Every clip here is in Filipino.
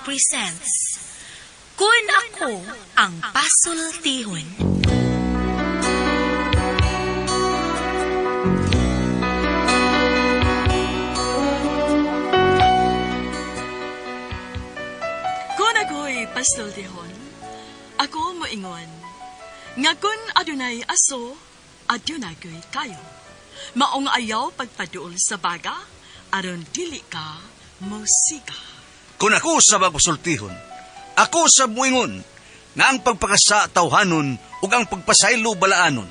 presents Kun Ako Ang Pasultihon. Kun ako'y pasultihon, ako moingon. Nga kun adunay aso, adunay ko'y kayo. Maong ayaw pagpaduol sa baga, aron dili ka musika. Kung ako sa magpasultihon, ako sa muingon, nga ang pagpakasa tawhanon ug ang pagpasaylo balaanon.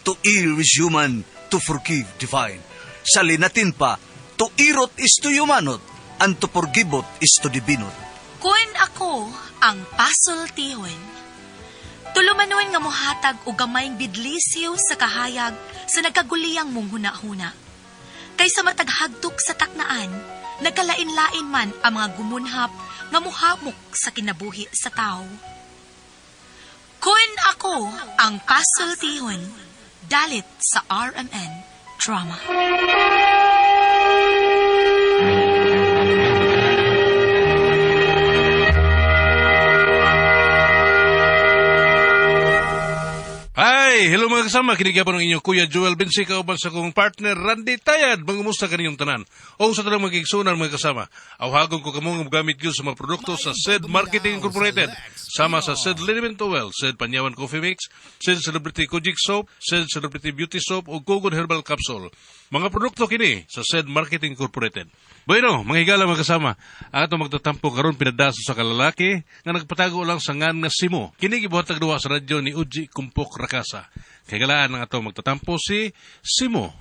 To err is human, to forgive divine. Sa linatin pa, to irot is to humanot, and to forgivot is to divinot. Kun Ako Ang Pasultihon. Tulumanon nga mohatag og gamayng bidlisyo sa kahayag sa nagkaguliyang mong huna-huna. Kaysa mataghagtok sa taknaan, nagkalain-lain man ang mga gumunhap nga muhamok sa kinabuhi sa tao. Kun Ako Ang Pasultihon, dalit sa RMN Drama. Hi! Hello mga kasama, kinigyapon ng inyong Kuya Joel Bensi, kauban sa kong partner Randy Tayad. Mangumusta kaniyong tanan. O sa tanang magigsunan mga kasama, awhagon ko kamong gamit yun sa mga produkto sa SED Marketing Incorporated. Sama sa SED Liniment Oil, SED Panyawan Coffee Mix, SED Celebrity Kojic Soap, SED Celebrity Beauty Soap o Kogon Herbal Capsule. Mga produkto kini sa SED Marketing Incorporated. Bueno, mga higala mga kasama, ato magtatampo karon pinadaso sa kalalaki nga nagpatago lang sa ngan nga Simo. Kini gibuhatag duwa sa radyo ni Uji Kumpok Rakasa. Kay galaan nga ato magtatampo si Simo.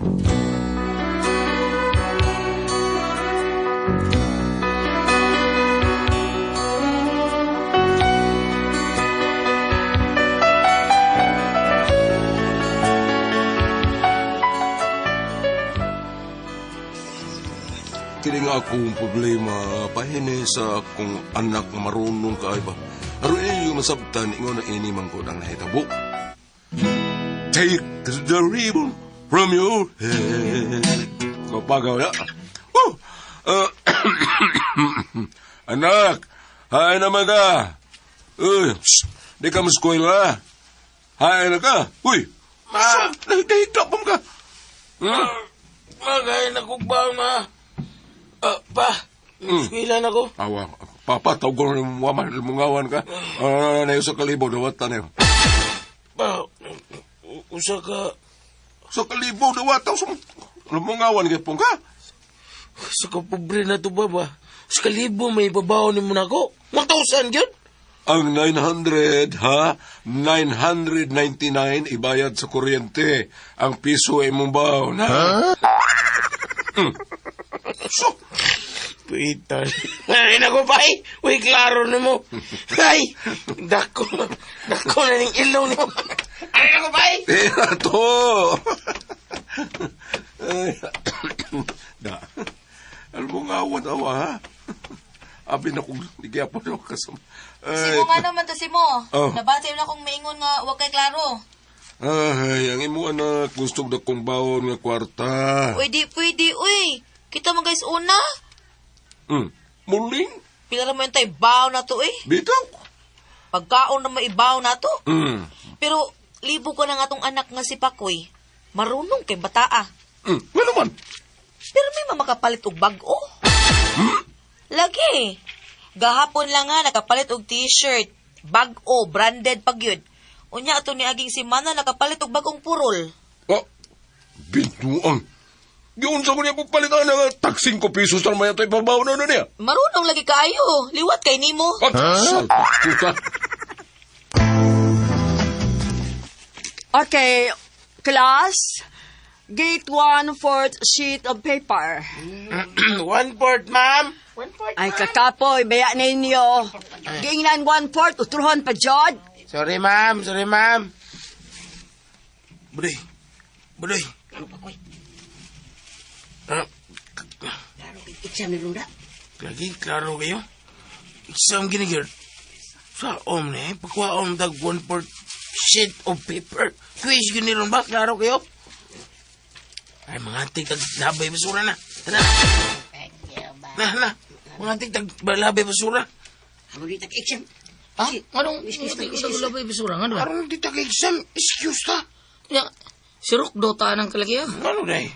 Kini nga akong problema, pahini sa akong anak nga marunong ka ba. Aron iyo masabtan, ingon na inimang ko ng nahitabo. Take the ribbon from your head. Kapagaw na. Anak, hay naman ka. Uy, di ka maskwela. Hay na ka. Uy, Ma! nahitapon ka. Magay na kugbaw, ma. Pa, skwilan ako. Awa, papa, tawag ko ng mungawan ka. Na sa kalibo, dawatan na yun. Pa, usa ka, Sa kalibo, dawatan, lumungawan ka pong ka. sa kapobre na to ba ba? Sa kalibo may babaw ni mo na ako. 1,000 yun? Ang 900, ha? 999 ibayad sa kuryente. Ang piso ay mong baon, ha? So, Pitan. Ay, naku, pay. Uy, klaro na mo. Ay, dako na ning ilong ni mo. Ay, naku, pay. to. Da. Lumungawan awa, ha? Abi na kong ligyapan ako kasama. Simo nga naman to Simo. Oh. Nabati na akong maingon nga wag kay klaro. Ay, ang imo anak, gusto na kong bawon nga kwarta. Pwede, uy. Kita mo guys una. Muling? Pila mo yung tayo baw na to eh. Bitaw? Pagkaon na maibaw na to. Pero, Pero libo ko na nga tong anak nga si Pakoy. Marunong kay bataa. nga naman. Pero may mamakapalit og bag-o. Lagi. Gahapon lang nga nakapalit og t-shirt. Bag-o, branded pag yun. Unya ato ni aging simana nakapalit og bagong purol. Binuang. Yun sa mga pagpalitan na tag 5 pesos na may ito'y pabaw na niya. Marunong lagi kayo. Liwat kay nimo. Salpak ka. Okay, class, get 1/4 sheet of paper. 1/4, ma'am. Ay, kakapoy, baya ninyo. Gingnan 1/4, uturuhan pa, Jod. Sorry, ma'am. Budoy. Exam ni Lunda. Lagi, klaro kayo. Isang ginigir. Sa om na pagkuhaon dag 1/4 sheet of paper. Quiz giniron ba? Klaro kayo? Ay, mga antik taglabay basura na. Tara. Na. Mga antik taglabay basura. Magita ka exam. Ha? Anong labay basura? Ano ba? Aron di ta kay exam, excuse ta. Ya, sirok do ta ng kalaki ah. Ano day?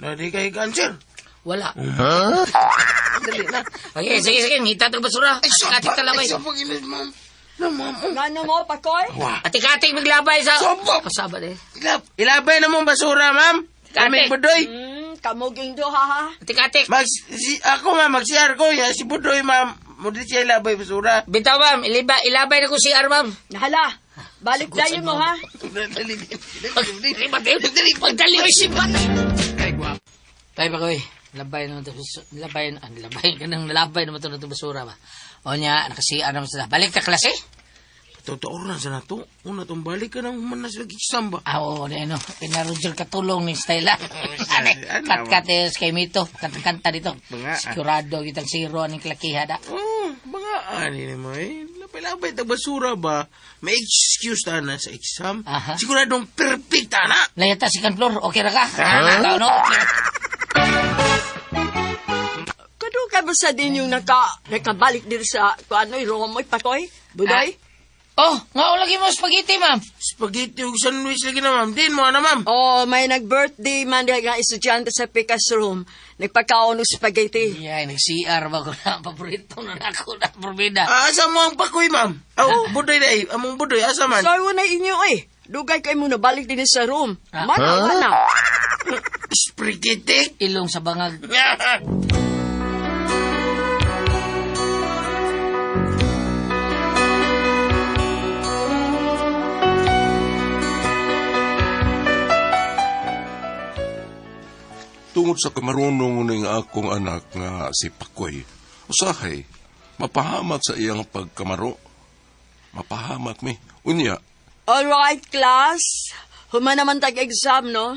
Na di kay cancer. Wala. Dali na. Okay, sige, ngita to basura. Atik-atik talabay. Ay, sa pag-inis, ma'am. Na, ma'am. Ngano mo, Pakoy? Wah. Atik-atik maglabay sa... Sobo. Pasabad eh. Ilabay na mong basura, ma'am. Kami Kate. budoy. Kamuging do, ha? Atik-atik. Ako, ma'am, mag-CR ko. Ya, si budoy, ma'am. Mudi siya ilabay basura. Bitaw, ma'am. Ilabay na ko si R, ma'am. Nahala. Balik tayo mo, ha? Pagdali ko si Pat. Ay, guwap. Tay pa ko eh. Labay naman ito. Labay naman ito basura ba. O niya, nakasiya naman sila. Balik ka klase? Totoo na sa nato. Una tong balik ka nang manas lagi samba. Oo, ano. Pinarudjol katulong ni Stella. Kat-kates kay Mito. Kanta-kanta dito. Sigurado kitang zero aning klakiha da. Oh, mga ani ni mo eh. Labay-labay ta basura ba? May excuse ta na sa exam. Aha. Siguradong perfect ta na. Layata si Floor. Okay ra ka? Ikaw, no? Kado ka ba sa din yung nakabalik din sa kung ano, yung mo, Pakoy? Budoy? Oh, nga lagi mo spaghetti, ma'am. Spaghetti ug sandwich lagi na, ma'am. Din mo na, ma'am. Oh, may nag-birthday man diha nga estudyante sa Picas Room. Nagpakaon ng spaghetti. Yan, nag-CR ba ko na? Paborito na ako na probida. Asa mo ang pakoy, ma'am? Oh, budoy day. Among budoy, asa man? Sorry na inyo eh. Dugay kayo muna balik din sa room. Ah. Mana. Spaghetti? Ilong sa bangag. Tungod sa kamarunong ning akong anak nga si Pakoy, usahay, mapahamak sa iyang pagkamaro. Mapahamak mi. Unya, Alright, class. Huma naman tag-exam, no?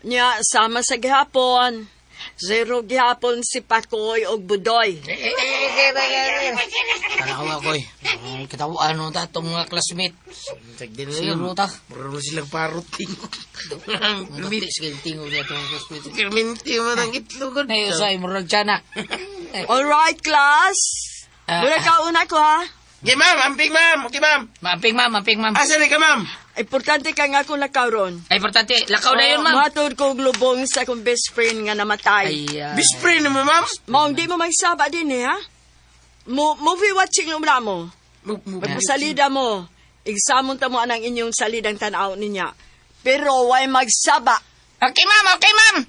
Nya, sama sa gihapon. 0 gihapon si Pakoy o Budoy. Ano ko eh. Kitawaan mo ta itong mga classmate. Zero ta. Marunong silang paroting. Lumiti sa tingog niya itong classmate. Kirminti mo ng itlog. Ngayon sa imurag tiyan na. Alright, class. Muna ka una ko, ha? Okay, ma'am. Amping, ma'am. Okay, ma'am. Mamping, ma'am. Asa ni ka, ma'am? Importante ka nga kung nakaroon. Ay, importante. Lakaw na yun, ma'am. Matod ko glubong sa akong best friend nga namatay. Ay, Bispray na mo, ma'am? Maong di mo magsaba din eh, ha? Movie watching yung mula mo. Pagpasalida mo. Examon ta mo anang inyong salidang tanaw niya. Pero way magsaba. Okay, ma'am.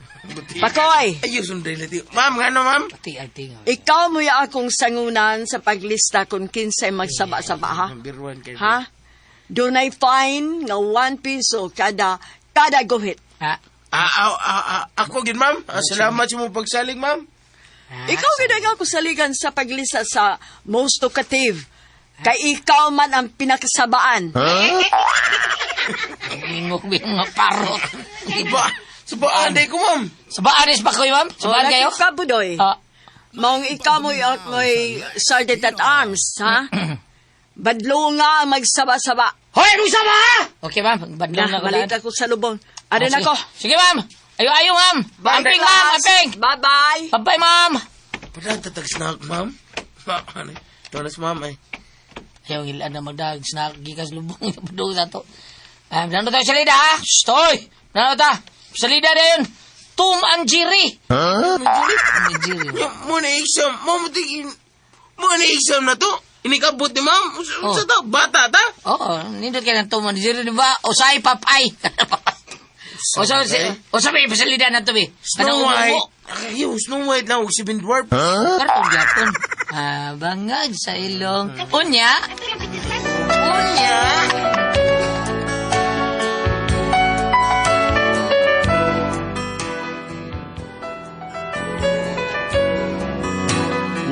Pakoy, Ayos, sunday na tiyo. Ma'am, ano, ma'am? Ati. ikaw mo ya akong sangunan sa paglista kung kinsay magsaba-saba, ha? Number 1 kayo. Ha? Dunay fine nga 1 piso kada guhit. Ha? Ako gin, ma'am. Salamat sa mong pagsalig, ma'am. Ikaw ginagawa ko saligan sa paglista sa most talkative. Kay ikaw man ang pinakasabaan. Bingok nga parot. Iba. Sabaan day ko, ma'am. Sabaanis ba kayo, ma'am? Sabaan kayo? Ka, Budoy. Maong ikaw mo may sergeant at arms, ha? Badlo nga magsaba-saba. Hoy, anong sama, ha? Okay, ma'am. Badlong na ko Balik lahat. ako sa lubong. Arin ako. Sige, ma'am. Ayo, ma'am. Amping, ma'am. Amping. Bye-bye. Bye-bye, ma'am. Padatag snack, ma'am. Ano? Tolas, ma'am, ay. Ayaw, ilan na magdag. Snack, gikas lubong. Padung sa to. Nano tayo salida, ha? Stoy! Nano ta? Salida na yun. Tom and Jerry. Jerry. Muna exam. Muna exam na to. Inikabot ni ma'am. Sa to, bata ta. Oo, nindot ka ng Tom and Jerry, di ba? Usay, papay. O sabi, pasalida na to, be. Snow White. Ayaw, Snow White lang. Seven Dwarf. Kartong Japon. Bangag sa ilong. Unya.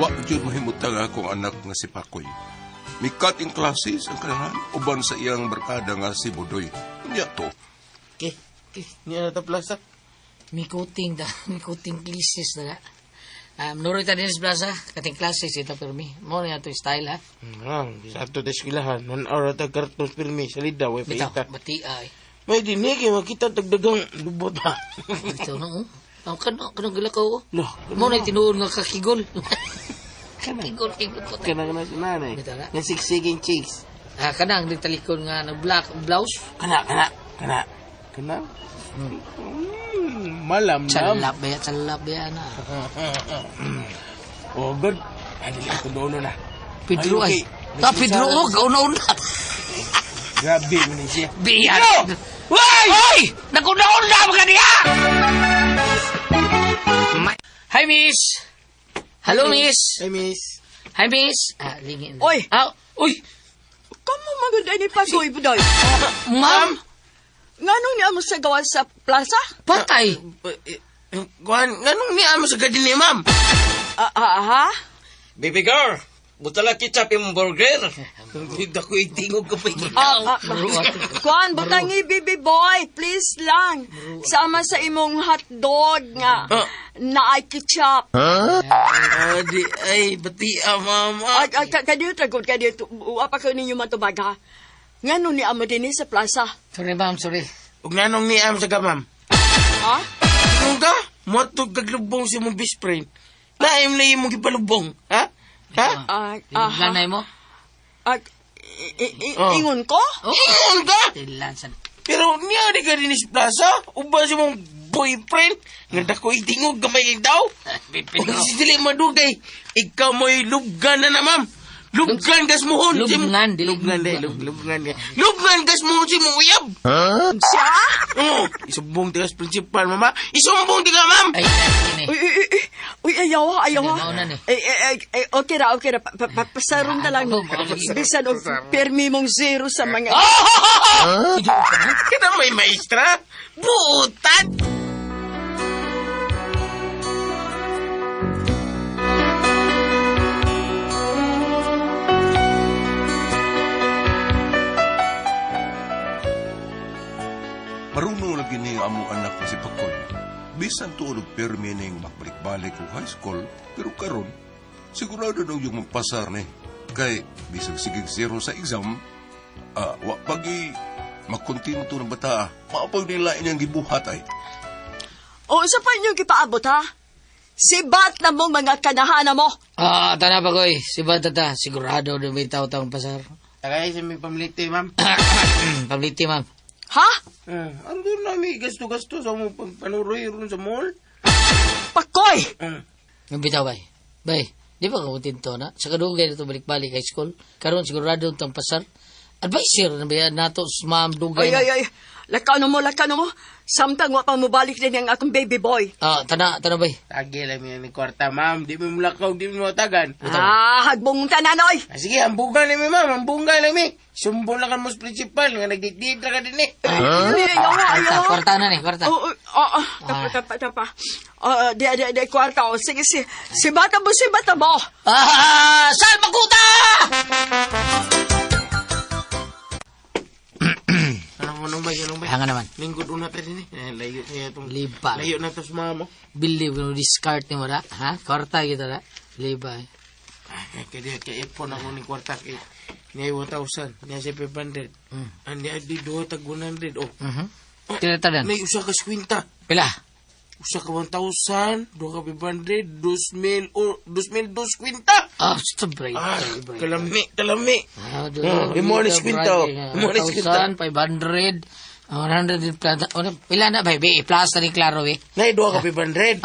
wa jud mahimutang akong anak nga si Pakoy. Mikat in classes ang kanahan uban sa iyang barkada nga si Budoy. Unya to. Okay. Niya na ta plaza. May kuting classes na nga. Menurut tadi sa plaza, kating classes ito permi. Mo na ito style, ha? Sa ato ta eskwelahan. Nan ara ta karton filmi. Salida, way pa Bitaw, ita. bati ay. May dinig, makita tagdagang lubot ha. Bitaw na, oh. Ang kanang gila ko, oh. Loh, Mo na tinuon nga kakigol. Ikot-ikot ko. Kana si nanay. Bitaw na. Nga siksiging chicks. Kanang ditalikon nga nag-black blouse. Kana. Malam na. Salap ba na. Oh, good. Adili ako doon na. Pedro Ay, ay. okay. Pedro, gauna-una. Grabe mo ni siya. Biyan. Hoy! Naguna-una mga niya! Hi, miss. Hello, miss. Hey, miss. Hi, miss. Lingin. Oy! Uy! Kamu maganda ni Pagoy, Budoy. Ma'am! Nganong niya mo sa gawan sa plaza? Patay! Kuhan, nganong niya mo sa gadin ni ma'am? Ha? Baby girl, butala ketchup yung burger. Hindi ako itingog ka pa Kuan, butangi, baby boy. Please lang. Sama sa imong hotdog nga. Na ay ketchup. Ay, bati mama. Kadiyo, tragod, kadiyo. Wapa ko ninyo matubag, ha? Nganong ni amo din sa plaza? Sorry, ma'am, sorry. Ug nganong niya mo sa gamam? Ha? Ano ka? Matog kaglubong si mong best friend. Naim na imong gipalubong, ha? Ha? Ganay mo? Ingon ko? Ingon ka? Tilansan. Pero niya di ka din sa plaza? Uba si mong boyfriend? Nga dako itingog gamay daw? Ug si dili madugay. Ikaw mo'y lubgan na ma'am. Lubgan gas mohon. Lubngan, di Lubngan de, lubngan de. Lubngan gas mohon si mong uyab. Siya? Oo. Isumbong tigas principal, mama. Isumbong tiga, ma'am. Ay, ini. Uy, ayawa. Maunan eh. Okay ra. Pasarong na lang. Bisan o permi mong zero sa mga... Kita may maestra. Butat. Marunong lagi ni among anak na si Pakoy. Bisan tuolog permi ning makbalik-balik ko high school, pero karon sigurado daw yung magpasar ni. Kay bisag sigig zero sa exam, wa pagi magkontinue to ng bata. Maapag nila inyang gibuhat ay. O, sa pa inyong kipaabot, ha? Sibat na mong mga kanahana mo. Tana pa koy. Si Batata, sigurado na may tao-taong pasar. Tagay sa may pamiliti, ma'am. Pamliti, ma'am. Ha? Ano namin gasto-gasto sa mga panuroy ron sa mall? Pakoy! Ang bitaw, bay. Bay, di ba kamutinto na? Sa kadugay na ito balik-balik high school. Karon sigurado itong pasar. Advisor na ba nato sa ma'am dugay na? Ay. Lakaw na mo. Samtang wa pa mo balik din ang akong baby boy. Tana, bay. Tagi lang yan ni kwarta, ma'am. Di mo mulakaw, di mo matagan. Hagbong tananoy. Sige, hambugan lang mi, ma'am. Hambugan lang mi. Sumbong lang ka mo sa principal. Nga nagdididra ka din eh. Ayaw. Kwarta na ni, kwarta. Tapa. Di kwarta. Sige, si bata mo. Saan makuta? Anong bay? Hanga naman. Lingkod una pa din eh. Layo kaya itong... Liba. Layo na ito sa mama mo. Believe no discard ni mo da. Ha? Kwarta kita da. Liba. Kaya ipon ako ni kwarta kay... Niya 1,000. Niya siya 500. Andi adi 2 tag 100. Oh. Kila tadan. May usa ka kwinta. Pila? Usa ka 1,000. 2 ka 500. 2,000 o 2,000 kwinta. Ito break. Kalami. Imonis kwinta. 1,500. 100. Pila na ba? Plus na ni Claro eh. Nay 2 ka 500.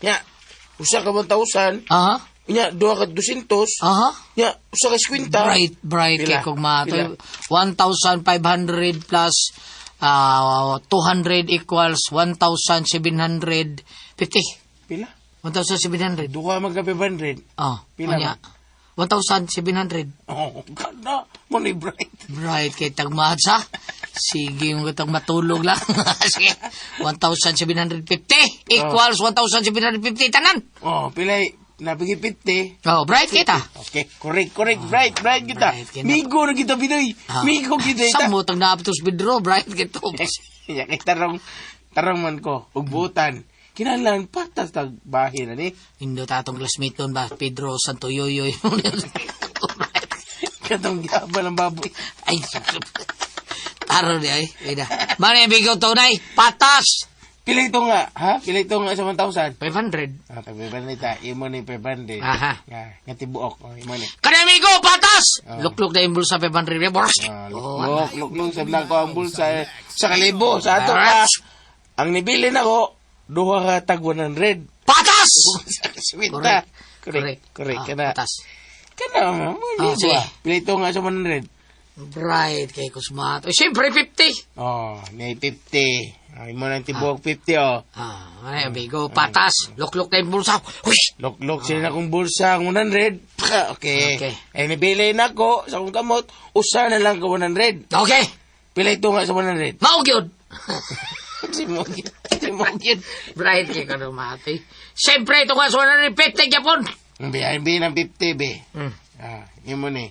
Ya. Usa ka 1,000. Nya 2 ka 200. Ya, usa ka kwinta. Bright kay kog mato. 1,500 plus 200 equals 1,750. Pila? 1,700. 2 ka magka 500. Pila Pila 1,700. Ganda. Mo ni bright. Bright kay tagmahat sa. Sige mo katang matulog lang. Sige. 1,750 equals 1,750 tanan. Pila nabigi 50. Bright kita. Okay, correct. Bright kita. Bright kita. Migo na kita Pinoy. Migo kita. Samot ang naaptos bidro. Bright kita. Ya, kay tarong man ko. Ugbutan. Kinalan patas tag bahin na ni. Indo tatong classmate nun ba? Pedro Santoyoyoy. Katong gaba ng baboy. Ay, taro di ay. Ida. Mani bigaw to na patas. Pila ito nga, ha? Pila ito nga sa 1,000? 500. Ah, 500 imo ni 500. Aha. Nga tibuok, imo ni. Kani amigo, patas! Lukluk na yung bulsa 500. Boros! Luk, sablang ko ang bulsa sa kalibo, sa ato ka. Ang nibili na ko, duha ka tag 100. Patas! Sweet Correct. na. Correct. Kana. Patas. Kana, sige. Pila ito nga sa 100. Bright kay Kusmat. O, siyempre, 50. Oh, may 50. Ay mo nang tibuok 50, oh. Ay, amigo, patas. Lukluk na yung bulsa. Uy! Lok sila akong bulsa ang 100. Okay. Okay. Eh, nibili na ko sa akong kamot, usa na lang ko 100. Okay. Pila ito nga sa 100. Maog yun. Si Mogin. Bright kay Kanumati. Siyempre, ito nga sa 150 Japon. Ambi ng 50, be. Imo ni.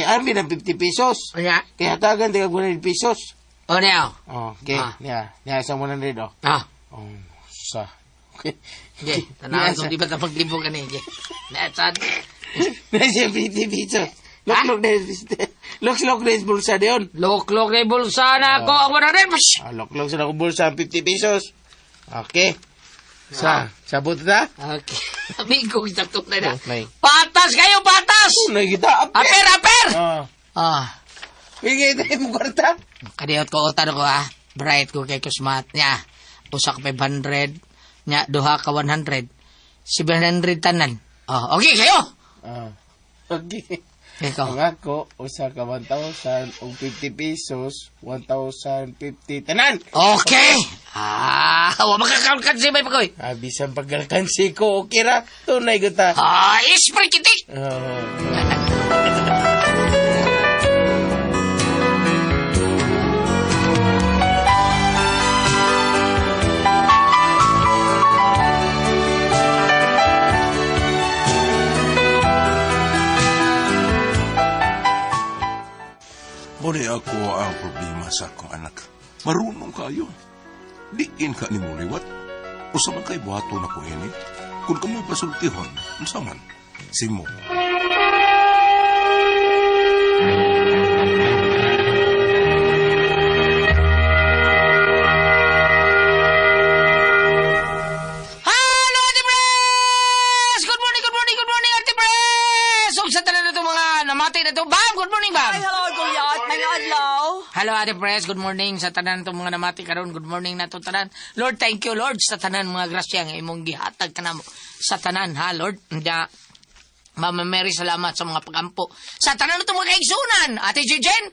Ambi ng 50 pesos. Kaya, Kaya hatagan, tiga 100 pesos. o niya. Oh, okay. Niya sa 100, oh. Oh, sa. Okay. Okay, tanawan kung di ba tapag-libong ka niya. Nasaan? Nasa 50 pesos. Lok na yung bulsa diyon. Lukluk na yung bulsa na ako ang 100. Lok sa akong bulsa ang 50 pesos. Okay. Sabot na? Okay. Amigo, isang tunay na. Okay. Patas kayo, patas! Nagita, Aper! Ah. Bigay tayo mo kwarta. Kadiyot ko, tanong ko Bright ko kay Kusmat niya. Usak 500. Niya, duha ka 100. 700 tanan. Okay kayo! Okay. Ikaw. Ang ako, usa ka 1,000 o 50 pesos, 1,050 tanan. Okay! Huwag makakount ka si Bay Pagoy. Bisan pagkalkansi ko, okay ra. Tunay ko ta. Ispray kitik! Muna ako ang problema sa akong anak. Marunong kayo. Diin ka ni mo liwat. Usa man kay buhato na ko ini. Kung kamoy pasultihon, unsa man? Simo. Hello, Ate Pres! Good morning, Ate Pres! So, sa tanan na itong mga namatay na ito. Bam! Good morning, Bam! Ay, hello, Goliath. May adlaw. Hello, Ate Pres. Good morning sa tanan itong mga namati karon. Good morning na ito tanan. Lord, thank you, Lord, sa tanan mga grasya nga imong gihatag ka namo sa tanan, ha, Lord. Mama Mary, salamat sa mga pagampo. Sa tanan itong mga kaigsunan, Ate Jijen,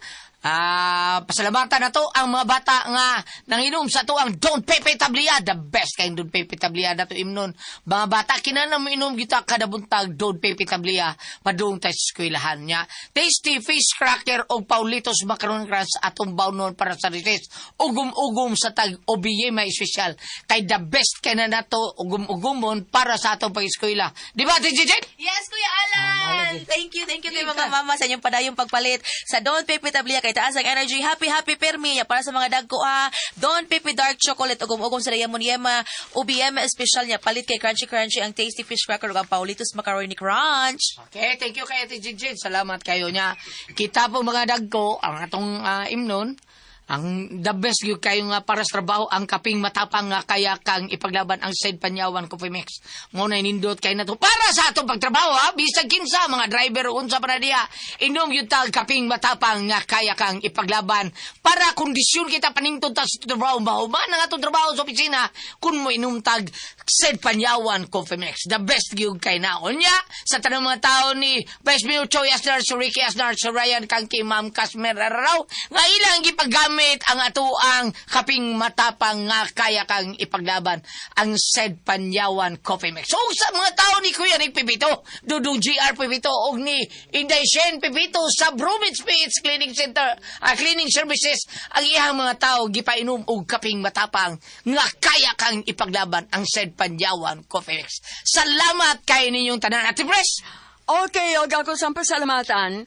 pasalamatan na to ang mga bata nga nanginom sa to ang Don Pepe Tablia, the best kayong Don Pepe Tablia na to imnon. Mga bata, kinanam inom kita kada buntag Don Pepe Tablia, padung tayo sa eskwelahan niya. Tasty fish cracker o Paulitos macaron crunch atong bawnon para sa recess. Ugum-ugum sa tag OBA may espesyal. Kay the best kay na nato ugum-ugumon para sa atong pag-eskwela. Di ba, Tijijen? Yes, Kuya Alan! Thank you mga mama sa inyong padayong pagpalit. Sa Don Pepe Tablia, kay taas ang energy. Happy Permi. Para sa mga dagko, Don Pepe Dark Chocolate, ugom-ugom sa Rayamon Yema, UBM special niya. Palit kay Crunchy ang Tasty Fish Cracker, ug ang Paulitos Macaroni Crunch. Okay, thank you kay Ate Jinjin. Salamat kayo niya. Kita po mga dagko, ang atong imnon, ang the best yung kayo nga para sa trabaho, ang kaping matapang nga kaya kang ipaglaban ang Said Panyawan Coffee Mix. Muna inindot kayo na to para sa atong pagtrabaho, bisag kinsa mga driver unsa pa na diya. Inom yung tag kaping matapang nga kaya kang ipaglaban para kondisyon kita paningtod ta sa trabaho. Mahuman ang atong trabaho sa opisina kung mo inom tag Said Panyawan Coffee Mix. The best yung kayo na. Unya, sa tanong mga tao ni Vice Mayor Choy Asnar, si Ricky Asnar, si Ryan kang kay Ma'am Casmer Araraw, nga ilang ipagamit ang atuang kaping matapang nga kaya kang ipaglaban ang Said Panyawan Coffee Mix. So sa mga tao ni Kuya Nick Pipito, Dudong GR Pipito, og ni Inday Shen Pipito sa Bromage PH Cleaning Center, Cleaning Services, ang iyang mga tao gipainom og kaping matapang nga kaya kang ipaglaban ang Said Panyawan Coffee Mix. Salamat kay ninyong tanan, Ate Pres. Okay, og ako sa pasalamatan.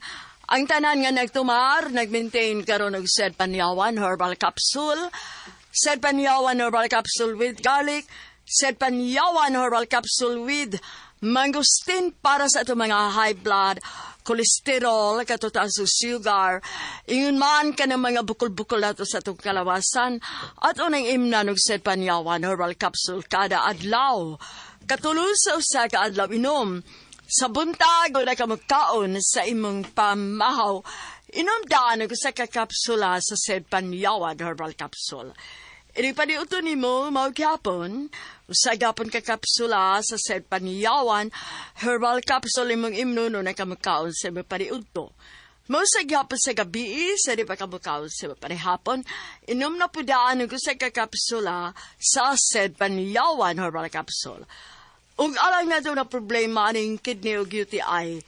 Ang tanan nga nagtumar, nag-maintain karon og Said Panyawan Herbal Capsule. Said Panyawan Herbal Capsule with garlic. Said Panyawan Herbal Capsule with mangosteen para sa itong mga high blood, kolesterol, katutaan sa sugar, ingon man ka ng mga bukol-bukol nato sa itong kalawasan, at unang imnanog sa panyawan herbal capsule kada adlaw. Katulo sa usa ka adlaw inom. Sa buntag o na kamagkaon sa imong pamahaw, inom daan sa kakapsula sa said panyawan herbal capsule. Inipaniuto ni mo, maugyapon, usagapon ka kapsula sa said paniyawan, herbal capsule imong imno no na kamagkaon sa imong paniuto. Mausagapon sa gabi, sa di pa kamagkaon sa imong panihapon, inom na po daan sa kakapsula sa said paniyawan herbal capsule. Ug alang na daw na problema aning kidney o UTI,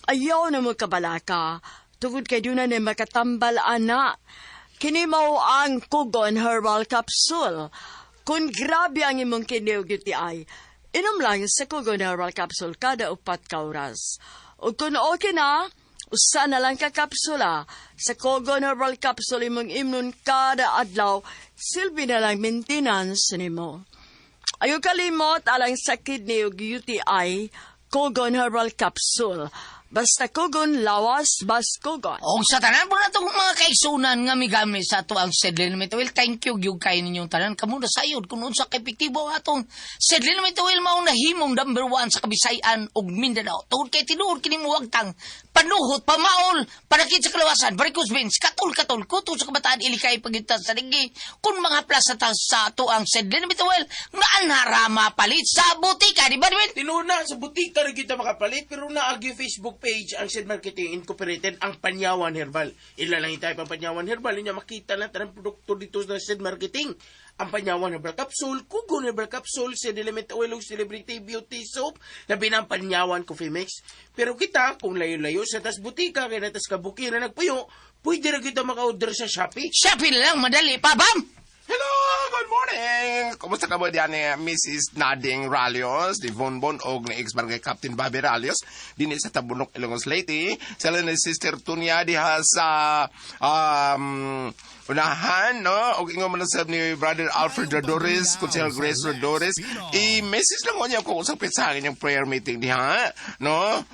ayaw na mo kabalaka, tungod kay doon na makatambal ana. Kini mao ang Kugon Herbal Capsule. Kung grabe ang imong kidney o UTI, inom lang sa Kugon Herbal Capsule kada 4 ka oras. O kung okay na, usa na lang ka kapsula. Sa Kugon Herbal Capsule imong imnon kada adlaw, silbi na lang maintenance nimo. Ayaw kalimot alang sa kidney o UTI, Kugon Herbal Capsule. Basta Kugon, lawas, bas Kugon. O sa tanan po na itong mga kaisunan nga migamit sa ato ang Sedlenamit Oil. Thank you, yung kayo ninyong tanan. Kamu na sayod kung sa epektibo ang atong Sedlenamit Oil maunahimong number 1 sa Kabisayan o Mindanao. Tungod kay tinuod kini muwagtang panuhot, pamaol, panakit sa kalawasan, varicose veins, katol, kuto sa kabataan, ilikay, pagitan sa ligi. Kung mga plasa sa ato ang Sedlenamit Oil, nga anharama palit sa butika, di ba, Edwin? Tinuna, sa butika na kita makapalit, pero naagi Facebook page ang Sid Marketing Incorporated ang Panyawan Herbal. Ilalangin tayo pang Panyawan Herbal. Inya makita na tanang produkto dito sa Sid Marketing. Ang Panyawan Herbal Capsule, Kugon Herbal Capsule, Sedlenamit Oil, Celebrity Beauty Soap, labi ng Panyawan Coffee Mix. Pero kita, kung layo-layo sa tas butika, kaya natas kabukin na nagpuyo, pwede na kita maka-order sa Shopee. Shopee lang, madali pa, bam! Hello, good morning! Kumusta ka mo diyan ni Mrs. Nading Ralios, di Bonbon og ni ex-barangay Captain Bobby Ralios, din sa Tabunok, Ilongos Leyte. Sila ni Sister Tunya diha sa unahan, no? Og ingon man sab ni Brother Alfred Rodores, Consel Grace Rodores. I-message lang ko niya kung usang pisangin yung prayer meeting diha, no?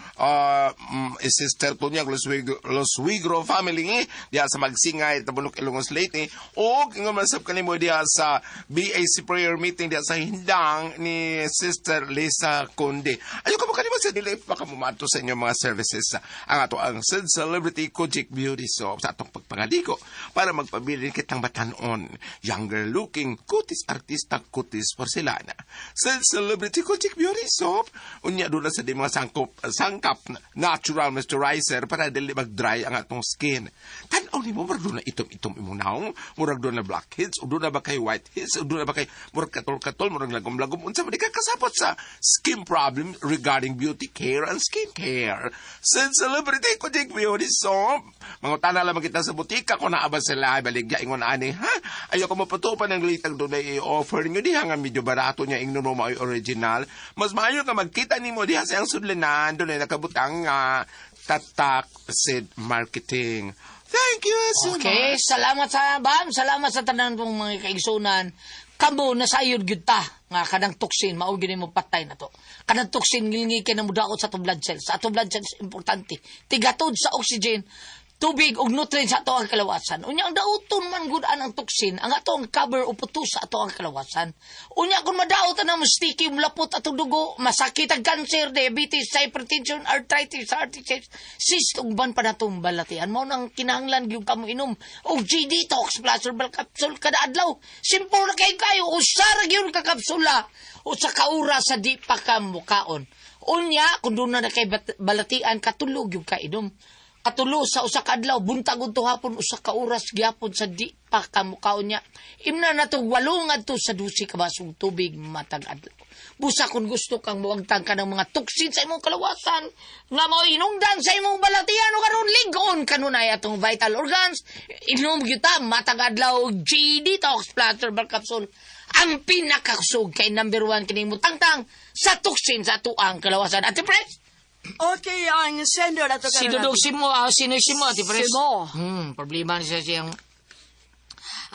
Sister Tunya Los Wigro family diha sa Magsingay, Tabunok, Ilongos Leyte. Og ingon man sab kanimo diha sa BAC prayer meeting diha sa Hindang ni Sister Lisa Conde. Ayo ka kanimo sa dili pa ka mumadto sa inyong mga services. Ang ato ang Sid Celebrity Kojic Beauty Soap sa atong pagpangaliko para magpabilin kitang batanon. Younger looking, kutis artista, kutis porcelana. Sid Celebrity Kojic Beauty Soap, unya doon sa di mga sangkap natural moisturizer para dili mag-dry ang atong skin. Tanaw ni mo, murag doon na itom-itom imong naong, murag doon na blackheads, o doon na ba kay whiteheads, o doon na ba kay murag katol-katol, murag lagom-lagom, unsa man di ka kasapot sa skin problem regarding beauty care and skin care. Sid Celebrity Kojic Beauty Soap, mangutana lang kita sa butika kung naaba sila, baligya ingon ani, ha? Ayaw ko mapatupan ng litang doon na i-offer nyo diha nga medyo barato niya ingno mo ay original. Mas maayo ka magkita ni mo diha sa ang sudlanan, doon ay nakabutang Tatak Sid Marketing. Thank you so Okay, much. salamat sa bam, salamat sa tanan pong mga kaigsunan. Kamo nasayod gyud ta nga kanang toxin mao gyud mo patay na to. Kanang toxin ngilngi kay na mudaot sa atong blood cells. Sa atong blood cells importante. Tigatod sa oxygen, tubig ug nutrients sa ato ang kalawasan. Unya ang dauton man gud ang toxin, ang ato ang cover o putus sa ato ang kalawasan. Unya kun madaot na sticky mulapot ato dugo, masakit ang cancer, diabetes, hypertension, arthritis, cyst ug ban pa natong balatian. Mao nang kinahanglan gyud kamo inom og G Detox Plus Herbal Capsule kada adlaw. Simple na kay kayo, usara gyud ka kapsula o sa kaura sa di pa ka mukaon. Unya kun doon na kay balatian katulog gyud ka inom. Katulo sa usa ka adlaw, buntag unto hapon usa ka oras gyapon sa di pa kamukaon niya. Imna na to 8 adto sa 12 ka basong tubig matag adlaw. Busa kung gusto kang muwagtang ka ng mga tuksin sa imong kalawasan, nga mao inungdan sa imong balatian o karon ligon kanunay atong vital organs, inom kita matag adlaw G Detox Plus Herbal Capsule. Ang pinakakusog kay number 1 kining mutangtang sa tuksin sa tuang kalawasan. Ate Pres? Okay, ang sender na to ka Sino daw si mo? Sino si mo, Ate Pres? Si mo. Problema ni siya siyang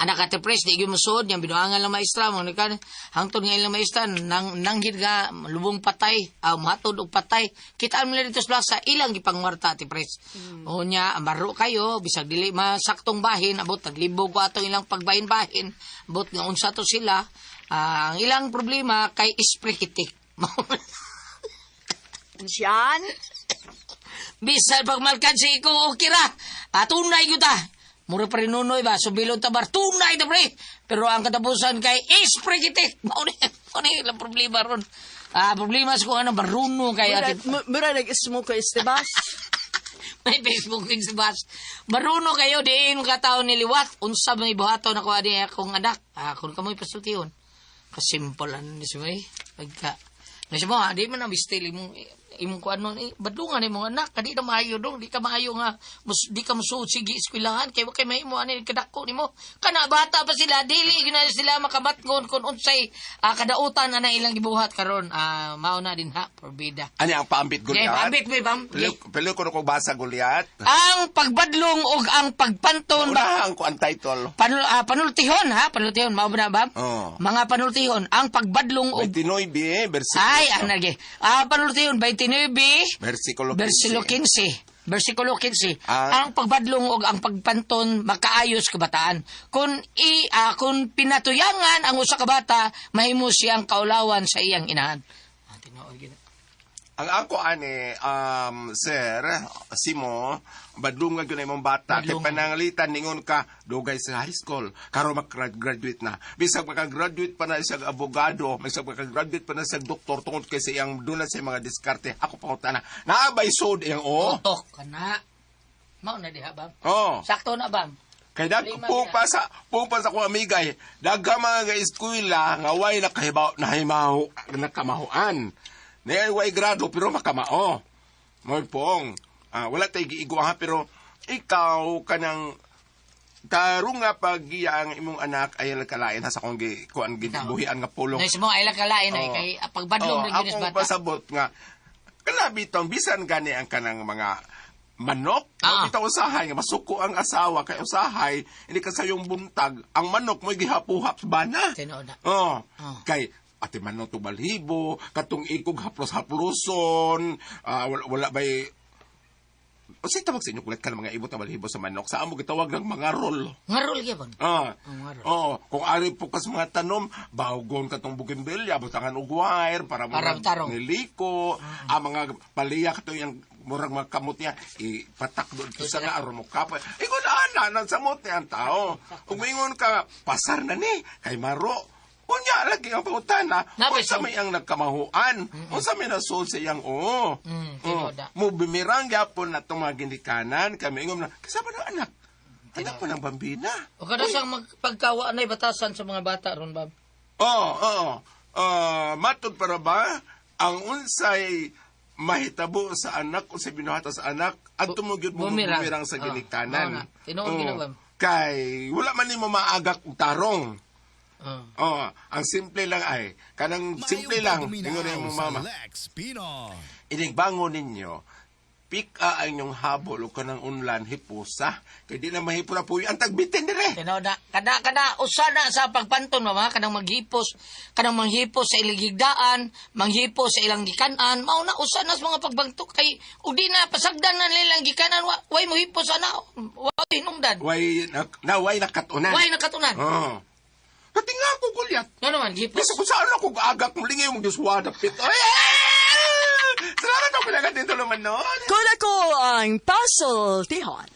anak ka tipres, di gyud musod, yung binuangan lang maestra, mo kan, hangtod nga ilang maestra, nanggid nga, lubong patay, matod og patay, kitaan mo lang dito sa plaza, ilang gipangwarta tipres. O nya, maro kayo, bisag dili masaktong bahin, abot, taglibog ko atong ilang pagbahin-bahin, abot nga unsa to sila, ang ilang problema kay isprekitik. Siyan? Bisan pagmalkan si iko, okay ra. Tunay ko ta. Mura pa rin nunoy ba? Subilon tabar. Tunay ta pre. Pero ang katapusan kay isprekitik. Mauni lang problema ron. Problema sa kung ano, marunong kay ate. Mura nag-smoke ko istibas. May Facebook din si Bas. Marunong kayo, diin ka tao niliwat. Unsa may buhato na ko adi akong anak. Kung kamoy pasultiyon. Kasimpulan ni Sumay. Pagka. Nasi mo, di man ang mistili mong imong kuan nun, badungan imong anak, kadi na maayo dong, di ka maayo nga, di ka musuot sige eskwelahan, kay wakay may mo, ano, kadako ni mo. Kana, bata pa sila, dili, gina sila makabatgon, kung unsay, kadautan na ilang gibuhat karon mauna din ha, porbida. Ano ang paambit Okay, Goliath? pambit mo, bam. Pili ko na kung basa Goliath. Ang pagbadlong o ang pagpanton, Unahan ko ang title. panultihon, ha, panultihon, mao ba na, bam? Oo. Mga panultihon, ang pagbadlong o 29, versikulo. ay, anage. Panultihon, 29, Versikulo 15. Versikulo 15. Ah. Ang pagbadlong o ang pagpanton makaayos kabataan. Kung pinatuyangan ang usa ka bata, mahimo siyang kaulawan sa iyang inahan. Tinuod gyud. Ang ako ani, sir, Simo, badlungan yun na imong bata. Kay Badlungan. panangalitan, ningon ka, dugay sa high school. Karo makagraduate na. Bisag makagraduate pa na siya abogado, bisag makagraduate pa na siya doktor, tungkol kay sa iyang doon sa mga diskarte. Ako pangutana, naabay sod iyang o. Utok kana. Mao na diha, bam. Oh. Sakto na, bam. Kay Lima pupa sa kong amigay, daga mga eskwela nga way nakamahuan. Way grado pero makamao. Moy pong, wala tay giiguha pero ikaw kanang tarong nga pag ang imong anak ay kalain sa kong kuan gibuhian nga pulong. Nais mo ay lang kalain ay kay pagbadlong na gyud Akong bata. pasabot nga kalabitong bisan gani ang kanang mga manok, bitaw usahay nga masuko ang asawa kay usahay hindi ka sayong buntag ang manok mo gihapuhap sa bana. Tinuod na. Kay ati manok to balhibo, katong ikog haplos-haploson, wala bay o say tawag sa inyo kulit ka ng mga ibot na balhibo sa manok. Saan mo gitawag ng mga roll? Ngarol gyapon. Nga roll. Kung ari po kas mga tanom, bawgon katong bougainvillea, butangan og wire para Parang tarong. niliko, ang mga paliya kato yung murang mga kamot niya, ipatak doon to sa nga aron mo kapoy. Ikaw na samot niya ang tao. Umingon ka, pasar na ni, kay maro. Unya lagi ang pangutana, unsa may ang nagkamahuan, unsa may nasol sa iyang tinuda. mo bimirang gyapon na itong mga ginikanan, kami ingom na, kasama ng anak. Anak mo ng bambina. O kada siyang magpagkawa na batasan sa mga bata ron, bam. Oo. Matod para ba, ang unsay mahitabo sa anak o sa binuhata sa anak, at tumugyod mo bumirang sa ginikanan. Tinuod gyud, bam. Kay, wala man ni mo maagak og tarong. Ang simple lang ay, kanang simple lang, ingon na yung mama. Ining bangon ninyo, pika ang inyong habol o kanang unlan hipusa, kaya di na mahipura po ang tagbitin dire. Tinuod na. Kada usana sa pagpanton, mama, kanang manghipos sa iligigdaan, manghipos sa ilang gikanan, mauna usana sa mga pagbangtok kay ug di na pasagdan na nilang gikanan, way mo hipos ana, way hinungdan. Way nakatunan. Way nakatunan. Katinga ko gulyat. Ano naman, hipos. Bisa kung saan ako agak mo lingay mong Diyoswada pit. Salamat ako pinagat dito naman noon. Kung ako ang pasultihon.